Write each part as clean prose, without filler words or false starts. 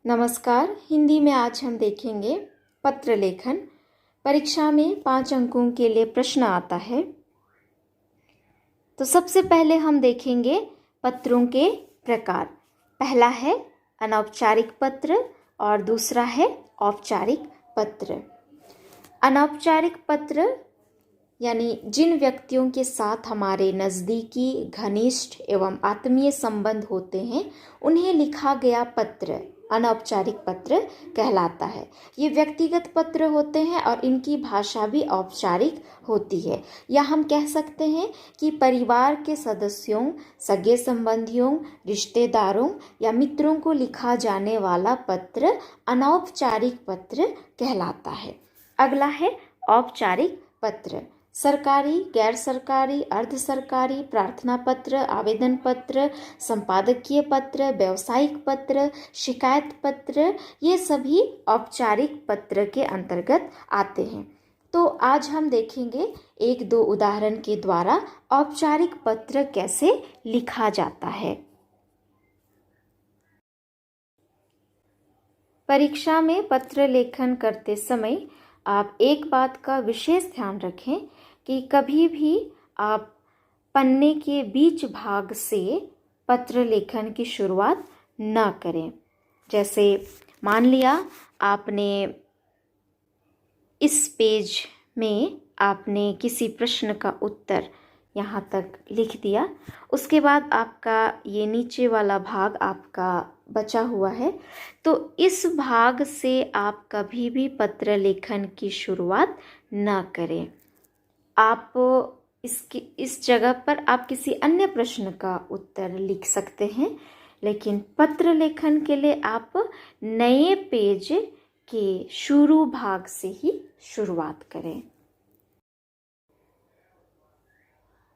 नमस्कार। हिंदी में आज हम देखेंगे पत्र लेखन। परीक्षा में 5 अंकों के लिए प्रश्न आता है। तो सबसे पहले हम देखेंगे पत्रों के प्रकार। पहला है अनौपचारिक पत्र और दूसरा है औपचारिक पत्र। अनौपचारिक पत्र यानी जिन व्यक्तियों के साथ हमारे नज़दीकी, घनिष्ठ एवं आत्मीय संबंध होते हैं उन्हें लिखा गया पत्र अनौपचारिक पत्र कहलाता है। ये व्यक्तिगत पत्र होते हैं और इनकी भाषा भी औपचारिक होती है, या हम कह सकते हैं कि परिवार के सदस्यों, सगे संबंधियों, रिश्तेदारों या मित्रों को लिखा जाने वाला पत्र अनौपचारिक पत्र कहलाता है। अगला है औपचारिक पत्र। सरकारी, गैर सरकारी, अर्ध सरकारी, प्रार्थना पत्र, आवेदन पत्र, संपादकीय पत्र, व्यावसायिक पत्र, शिकायत पत्र, ये सभी औपचारिक पत्र के अंतर्गत आते हैं। तो आज हम देखेंगे 1-2 उदाहरण के द्वारा औपचारिक पत्र कैसे लिखा जाता है। परीक्षा में पत्र लेखन करते समय आप एक बात का विशेष ध्यान रखें कि कभी भी आप पन्ने के बीच भाग से पत्र लेखन की शुरुआत न करें। जैसे मान लिया आपने इस पेज में आपने किसी प्रश्न का उत्तर यहाँ तक लिख दिया, उसके बाद आपका ये नीचे वाला भाग आपका बचा हुआ है, तो इस भाग से आप कभी भी पत्र लेखन की शुरुआत न करें। आप इस जगह पर आप किसी अन्य प्रश्न का उत्तर लिख सकते हैं, लेकिन पत्र लेखन के लिए आप नए पेज के शुरू भाग से ही शुरुआत करें।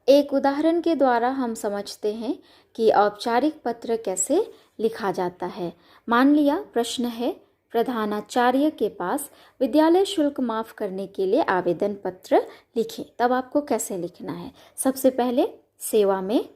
एक उदाहरण के द्वारा हम समझते हैं कि औपचारिक पत्र कैसे लिखा जाता है। मान लिया प्रश्न है, प्रधानाचार्य के पास विद्यालय शुल्क माफ़ करने के लिए आवेदन पत्र लिखें। तब आपको कैसे लिखना है? सबसे पहले सेवा में,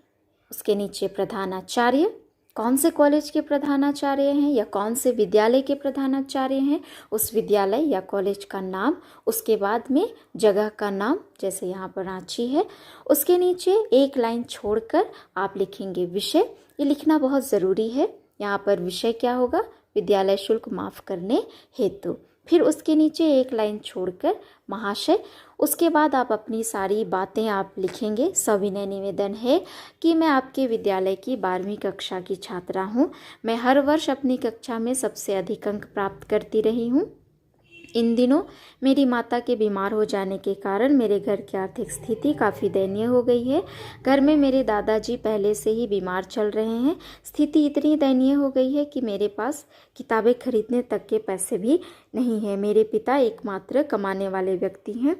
उसके नीचे प्रधानाचार्य, कौन से कॉलेज के प्रधानाचार्य हैं या कौन से विद्यालय के प्रधानाचार्य हैं, उस विद्यालय या कॉलेज का नाम, उसके बाद में जगह का नाम, जैसे यहाँ पर रांची है। उसके नीचे एक लाइन छोड़कर आप लिखेंगे विषय। ये लिखना बहुत ज़रूरी है। यहाँ पर विषय क्या होगा? विद्यालय शुल्क माफ़ करने हेतु। फिर उसके नीचे एक लाइन छोड़कर महाशय। उसके बाद आप अपनी सारी बातें आप लिखेंगे। सविनय निवेदन है कि मैं आपके विद्यालय की 12वीं कक्षा की छात्रा हूँ। मैं हर वर्ष अपनी कक्षा में सबसे अधिक अंक प्राप्त करती रही हूँ। इन दिनों मेरी माता के बीमार हो जाने के कारण मेरे घर की आर्थिक स्थिति काफ़ी दयनीय हो गई है। घर में मेरे दादाजी पहले से ही बीमार चल रहे हैं। स्थिति इतनी दयनीय हो गई है कि मेरे पास किताबें खरीदने तक के पैसे भी नहीं हैं। मेरे पिता एकमात्र कमाने वाले व्यक्ति हैं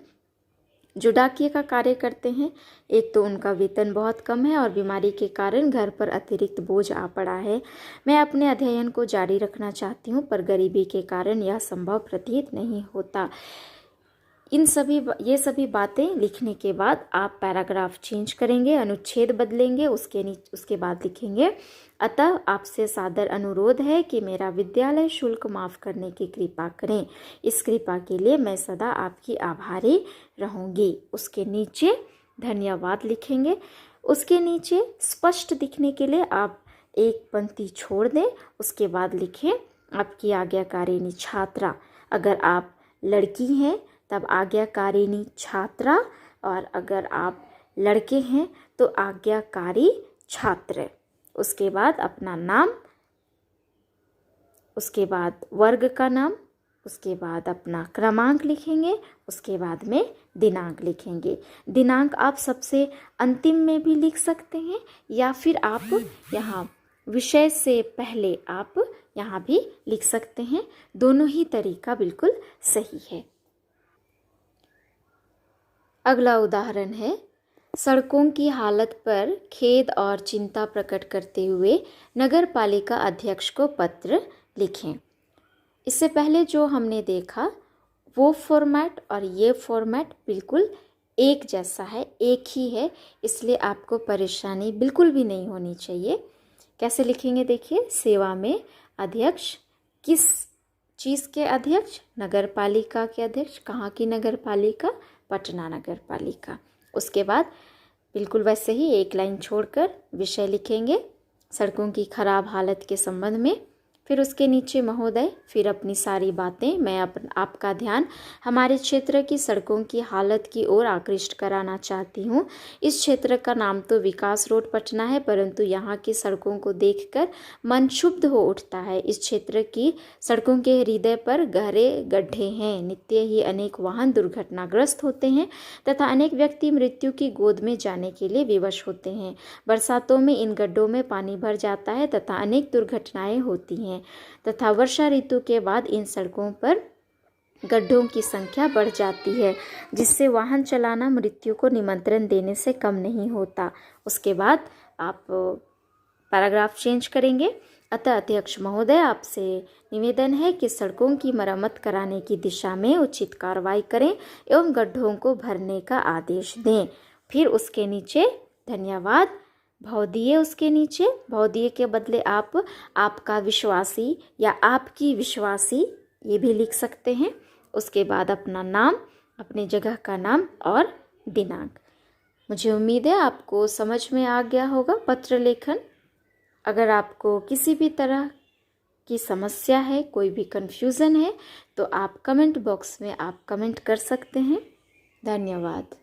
जो डाकिये का कार्य करते हैं। एक तो उनका वेतन बहुत कम है और बीमारी के कारण घर पर अतिरिक्त बोझ आ पड़ा है। मैं अपने अध्ययन को जारी रखना चाहती हूँ, पर गरीबी के कारण यह संभव प्रतीत नहीं होता। ये सभी बातें लिखने के बाद आप पैराग्राफ चेंज करेंगे, अनुच्छेद बदलेंगे, उसके बाद लिखेंगे, अतः आपसे सादर अनुरोध है कि मेरा विद्यालय शुल्क माफ़ करने की कृपा करें। इस कृपा के लिए मैं सदा आपकी आभारी रहूँगी। उसके नीचे धन्यवाद लिखेंगे। उसके नीचे स्पष्ट दिखने के लिए आप एक पंक्ति छोड़ दें। उसके बाद लिखें आपकी आज्ञाकारिणी छात्रा। अगर आप लड़की हैं तब आज्ञाकारिणी छात्रा, और अगर आप लड़के हैं तो आज्ञाकारी छात्र। उसके बाद अपना नाम, उसके बाद वर्ग का नाम, उसके बाद अपना क्रमांक लिखेंगे, उसके बाद में दिनांक लिखेंगे। दिनांक आप सबसे अंतिम में भी लिख सकते हैं, या फिर आप यहाँ विषय से पहले आप यहाँ भी लिख सकते हैं। दोनों ही तरीका बिल्कुल सही है। अगला उदाहरण है, सड़कों की हालत पर खेद और चिंता प्रकट करते हुए नगर पालिका अध्यक्ष को पत्र लिखें। इससे पहले जो हमने देखा वो फॉर्मेट और ये फॉर्मेट बिल्कुल एक जैसा है, एक ही है, इसलिए आपको परेशानी बिल्कुल भी नहीं होनी चाहिए। कैसे लिखेंगे देखिए, सेवा में अध्यक्ष, किस चीज़ के अध्यक्ष? नगर पालिका के अध्यक्ष। कहाँ की नगर पालिका? पटना नगर पालिका। उसके बाद बिल्कुल वैसे ही एक लाइन छोड़कर विषय लिखेंगे सड़कों की खराब हालत के संबंध में। फिर उसके नीचे महोदय, फिर अपनी सारी बातें। मैं आपका ध्यान हमारे क्षेत्र की सड़कों की हालत की ओर आकृष्ट कराना चाहती हूँ। इस क्षेत्र का नाम तो विकास रोड पटना है, परंतु यहाँ की सड़कों को देखकर मन क्षुब्ध हो उठता है। इस क्षेत्र की सड़कों के हृदय पर गहरे गड्ढे हैं। नित्य ही अनेक वाहन दुर्घटनाग्रस्त होते हैं तथा अनेक व्यक्ति मृत्यु की गोद में जाने के लिए विवश होते हैं। बरसातों में इन गड्ढों में पानी भर जाता है तथा अनेक दुर्घटनाएं होती हैं तथा वर्षा ऋतु के बाद इन सड़कों पर गड्ढों की संख्या बढ़ जाती है, जिससे वाहन चलाना मृत्यु को निमंत्रण देने से कम नहीं होता। उसके बाद आप पैराग्राफ चेंज करेंगे। अतः अध्यक्ष महोदय, आपसे निवेदन है कि सड़कों की मरम्मत कराने की दिशा में उचित कार्रवाई करें एवं गड्ढों को भरने का आदेश दें। फिर उसके नीचे धन्यवाद भाव दिए। उसके नीचे भाव दिए के बदले आप आपका विश्वासी या आपकी विश्वासी ये भी लिख सकते हैं। उसके बाद अपना नाम, अपनी जगह का नाम और दिनांक। मुझे उम्मीद है आपको समझ में आ गया होगा पत्र लेखन। अगर आपको किसी भी तरह की समस्या है, कोई भी कन्फ्यूज़न है, तो आप कमेंट बॉक्स में आप कमेंट कर सकते हैं। धन्यवाद।